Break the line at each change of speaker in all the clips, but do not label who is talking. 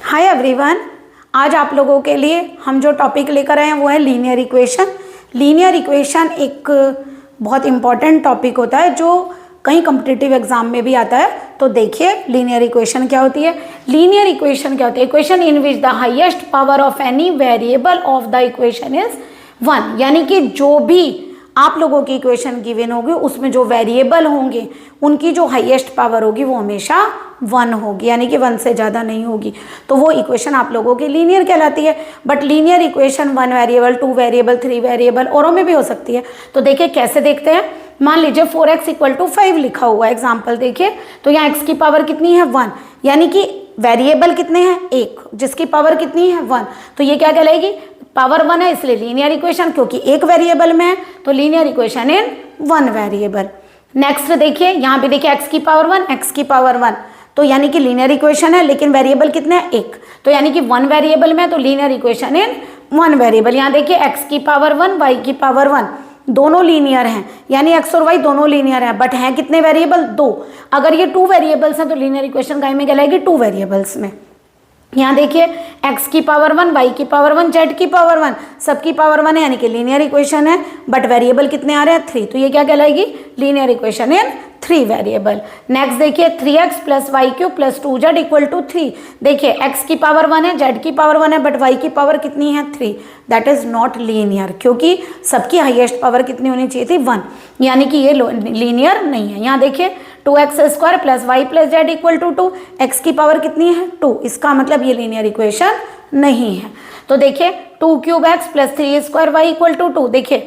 Hi everyone, आज आप लोगों के लिए हम जो टॉपिक लेकर आए हैं वो है लीनियर इक्वेशन। लीनियर इक्वेशन एक बहुत इम्पॉर्टेंट टॉपिक होता है जो कहीं कॉम्पिटिटिव एग्जाम में भी आता है। तो देखिए लीनियर इक्वेशन क्या होती है। लीनियर इक्वेशन क्या होती है? Equation in which the highest power of any variable of the equation is 1, यानी कि जो भी आप लोगों की इक्वेशन गिवन होगी उसमें जो वेरिएबल होंगे उनकी जो हाईएस्ट पावर होगी वो हमेशा 1 होगी, यानी कि 1 से ज़्यादा नहीं होगी। तो वो इक्वेशन आप लोगों की लीनियर कहलाती है। But linear equation 1 variable, 2 variable, 3 variable औरों में भी हो सकती है। तो देखिए कैसे देखते हैं। मान लीजिए 4x = 5 लिखा हुआ है, एग्जाम्पल देखिए। तो यहाँ x की पावर कितनी है? 1, यानी कि वेरिएबल कितने हैं? 1, जिसकी पावर कितनी है? 1। तो ये क्या कहलाएगी? पावर 1 है इसलिए लीनियर इक्वेशन, क्योंकि एक वेरिएबल में है तो लीनियर इक्वेशन इन 1 वेरिएबल। नेक्स्ट देखिए, यहाँ पे देखिए x की पावर 1, x की पावर 1, तो यानी कि लीनियर इक्वेशन है, लेकिन वेरिएबल कितने हैं? 1, तो यानी कि 1 वेरिएबल में तो लीनियर इक्वेशन इन 1 वेरिएबल। यहाँ देखिए x की पावर 1, y की पावर 1, दोनों लीनियर हैं, यानी x और y दोनों लीनियर हैं। बट हैं कितने वेरिएबल? 2। अगर ये 2 वेरिएबल्स हैं तो लीनियर इक्वेशन काय में कहलाएगी? 2 वेरिएबल्स में। यहाँ देखिए x की पावर 1, y की पावर 1, z की पावर 1, सबकी पावर 1 है, यानी कि लीनियर इक्वेशन है। बट वेरिएबल कितने आ रहे हैं? 3, तो ये क्या कहलाएगी? Linear equation in 3 variable. Next देखिए 3x + y³ + 2z = 3। देखिए x की पावर 1 है, z की पावर 1 है, बट y की पावर कितनी है? 3। दैट इज नॉट लीनियर, क्योंकि सबकी हाईएस्ट पावर कितनी होनी चाहिए थी? 1, यानी कि ये लीनियर नहीं है। यहाँ देखिए 2x² + y + z = 2, x की पावर कितनी है? 2, इसका मतलब ये लीनियर इक्वेशन नहीं है। तो देखिए 2³ x + 3² y = 2। देखिए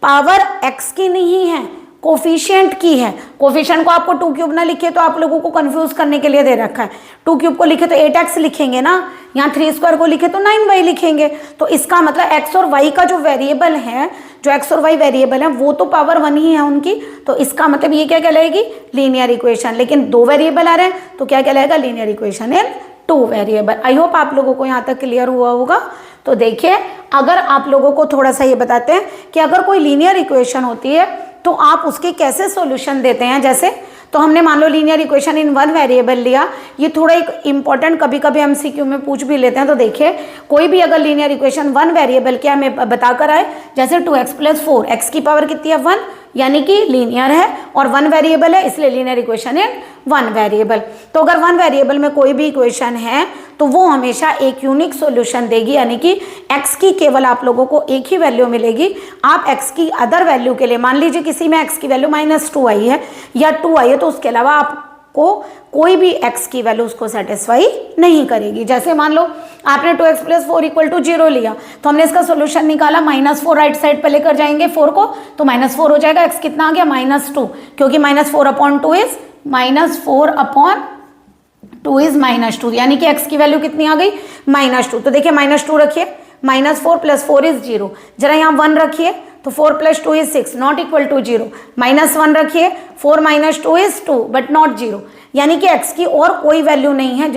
पावर x की नहीं है, कोफिशिएंट की है। कोफिशिएंट को आपको 2³ ना लिखे तो आप लोगों को कंफ्यूज करने के लिए दे रखा है। 2³ को लिखे तो 8x लिखेंगे ना, यहाँ 3² को लिखे तो 9y लिखेंगे। तो इसका मतलब x और y का जो वेरिएबल है, जो x और y वेरिएबल है वो तो पावर 1 ही है उनकी, तो इसका मतलब ये क्या कहलाएगी? Linear equation. लेकिन 2 वेरिएबल आ रहे हैं तो क्या कहलाएगा? Linear equation in 2 variable. I hope आप लोगों को यहाँ तक क्लियर हुआ होगा। तो देखिए अगर आप लोगों को थोड़ा सा ये बताते हैं कि अगर कोई लीनियर इक्वेशन होती है तो आप उसके कैसे सॉल्यूशन देते हैं। जैसे तो हमने मान लो लीनियर इक्वेशन इन 1 वेरिएबल लिया, ये थोड़ा एक इंपॉर्टेंट कभी कभी एमसीक्यू में पूछ भी लेते हैं। तो देखिए कोई भी अगर लीनियर इक्वेशन 1 वेरिएबल के हमें बताकर आए, जैसे 2x + 4, x की पावर कितनी है? 1, यानी कि लीनियर है और 1 वेरिएबल है, इसलिए लीनियर इक्वेशन इन 1 वेरिएबल। तो अगर 1 वेरिएबल में कोई भी इक्वेशन है तो वो हमेशा एक यूनिक सॉल्यूशन देगी, यानी कि x की केवल आप लोगों को एक ही वैल्यू मिलेगी। आप x की अदर वैल्यू के लिए, मान लीजिए किसी में x की वैल्यू -2 आई है या 2 आई है, तो उसके अलावा आपको कोई भी x की वैल्यू उसको सेटिस्फाई नहीं करेगी। जैसे मान लो आपने 2x + 4 = 0 लिया, तो हमने इसका सोल्यूशन निकाला, -4 राइट साइड पे लेकर जाएंगे 4 को, तो -4 हो जाएगा। x कितना आ गया? -2, क्योंकि -4/2 इज -4/2 इज -2, यानी कि x की वैल्यू कितनी आ गई? -2। तो देखिए -2 रखिए, -4 + 4 इज 0। जरा यहाँ 1 रखिए तो 4 + 2 इज 6, नॉट इक्वल टू 0। -1 रखिए, 4 - 2 इज 2 बट नॉट 0, यानी कि x की और कोई वैल्यू नहीं है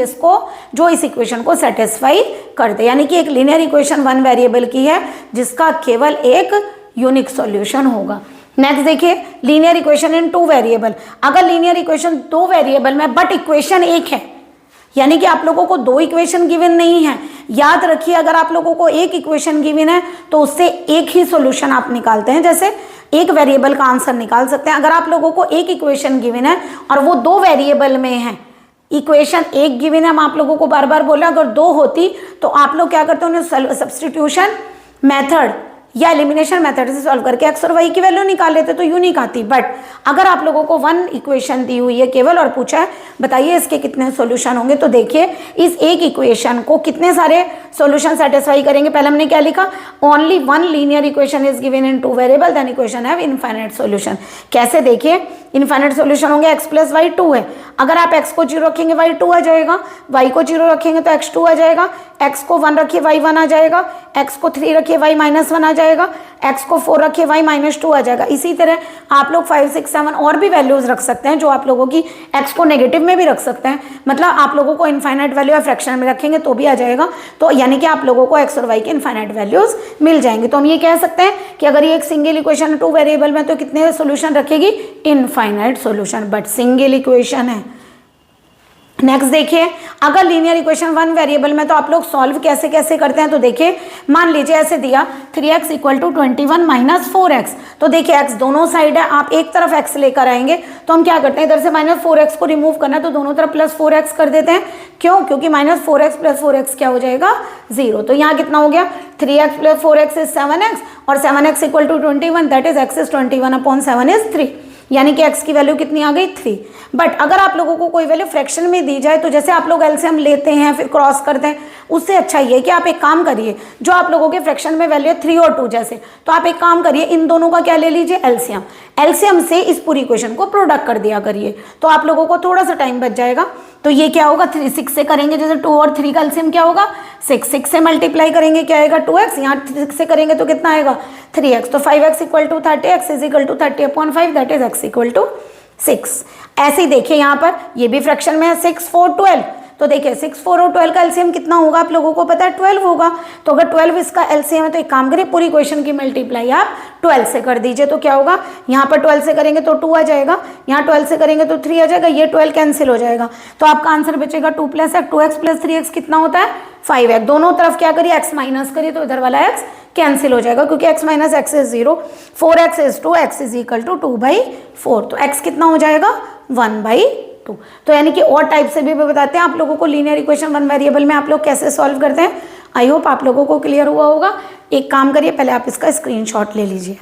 जो इस इक्वेशन को सेटिस्फाई कर दे। यानी कि एक लीनियर इक्वेशन 1 वेरिएबल की है जिसका केवल एक यूनिक सॉल्यूशन होगा। नेक्स्ट देखिए लीनियर इक्वेशन इन 2 वेरिएबल। अगर लीनियर इक्वेशन 2 वेरिएबल में बट इक्वेशन एक है, यानी कि आप लोगों को 2 इक्वेशन गिवन नहीं है। याद रखिए अगर आप लोगों को एक इक्वेशन गिवन है तो उससे एक ही सॉल्यूशन आप निकालते हैं, जैसे एक वेरिएबल का आंसर निकाल सकते हैं। अगर आप लोगों को एक इक्वेशन गिवन है और वो 2 वेरिएबल में है, इक्वेशन एक गिवन है, हम आप लोगों को बार बार बोला, अगर 2 होती तो आप लोग क्या करते हैं? उन्हें सब्स्टिट्यूशन मेथड या एलिमिनेशन मेथड से सॉल्व करके x और y की वैल्यू निकाल लेते तो यूनिक आती। बट अगर आप लोगों को 1 इक्वेशन दी हुई है केवल और पूछा है बताइए इसके कितने सॉल्यूशन होंगे, तो देखिए इस एक इक्वेशन को कितने सारे सॉल्यूशन सेटिस्फाई करेंगे। पहले हमने क्या लिखा? Only 1 linear equation is given in 2 variable, then equation have infinite solution. कैसे? देखिए इनफाइनाइट सॉल्यूशन होंगे, x + y 2 है, अगर आप x को 0 रखेंगे y 2 आ जाएगा, y को 0 रखेंगे तो x 2 आ जाएगा, x को 1 रखिए y 1 आ जाएगा, x को 3 रखिए y -1 आ जाएगा, x को 4 रखिए y -2 आ जाएगा। इसी तरह आप लोग 5, 6, 7 और भी वैल्यूज रख सकते हैं, जो आप लोगों की x को नेगेटिव में भी रख सकते हैं, मतलब आप लोगों को इनफाइनाइट वैल्यू या फ्रैक्शन में रखेंगे तो भी आ जाएगा। तो यानी कि आप लोगों को x और y के इनफाइनाइट वैल्यूज मिल जाएंगे। तो हम ये कह सकते हैं कि अगर ये एक सिंगल इक्वेशन 2 वेरिएबल में तो कितने सॉल्यूशन रखेगी? Infinite solution. But single equation है नेक्स्ट देखिए, अगर लीनियर इक्वेशन वन वेरिएबल में तो आप लोग सॉल्व कैसे कैसे करते हैं, तो देखिए मान लीजिए ऐसे दिया 3x equal to 21 minus 4x। तो देखिए x दोनों साइड है, आप एक तरफ x लेकर आएंगे तो हम क्या करते हैं, इधर से माइनस 4x को रिमूव करना है तो दोनों तरफ प्लस 4x कर देते हैं। क्यों? क्योंकि माइनस 4x प्लस 4x क्या हो जाएगा, 0। तो यहाँ कितना हो गया, 3x plus 4x is 7x और 7x equal to 21, that is x is 21/7 is 3, यानी कि x की वैल्यू कितनी आ गई, 3। बट अगर आप लोगों को कोई वैल्यू फ्रैक्शन में दी जाए तो जैसे आप लोग एलसीएम लेते हैं फिर क्रॉस करते हैं, उससे अच्छा ये है कि आप एक काम करिए, जो आप लोगों के फ्रैक्शन में वैल्यू है 3 और 2 जैसे, तो आप एक काम करिए इन दोनों का क्या ले लीजिए, एलसीएम। एलसीएम से इस पूरी इक्वेशन को प्रोडक्ट कर दिया करिए, तो आप लोगों को थोड़ा सा टाइम बच जाएगा। तो ये क्या होगा, 3 6 से करेंगे, जैसे 2 और 3 का एलसीएम क्या होगा, 6 से मल्टीप्लाई करेंगे क्या आएगा, 2x, यहाँ 6 से करेंगे तो कितना आएगा, 3x। तो 5x equal to 30, x is equal to 30/5, that is x equal to 6। ऐसे ही देखिए यहाँ पर ये भी फ्रैक्शन में है, 6 4 12। तो देखिए 6 4 और 12 का एलसीएम कितना होगा, आप लोगों को पता है 12 होगा। तो अगर 12 इसका एलसीएम है तो एक काम करिए, पूरी इक्वेशन की मल्टीप्लाई आप 12 से कर दीजिए। तो क्या होगा, यहाँ पर 12 से करेंगे तो 2 आ जाएगा, यहाँ 12 से करेंगे तो 3 आ जाएगा, ये 12 कैंसिल हो जाएगा। तो आपका आंसर बचेगा 2 + x, 2x + 3x कितना होता है, 5x। दोनों तरफ क्या करिए, x माइनस करिए तो इधर वाला x कैंसिल हो जाएगा, क्योंकि x minus x is 0, 4x is 2, x is equal to 2/4। तो x कितना हो जाएगा, 1/2। तो यानी कि और टाइप से भी बताते हैं आप लोगों को लीनियर इक्वेशन वन वेरिएबल में आप लोग कैसे सॉल्व करते हैं। आई होप आप लोगों को क्लियर हुआ होगा। एक काम करिए, पहले आप इसका स्क्रीनशॉट ले लीजिए।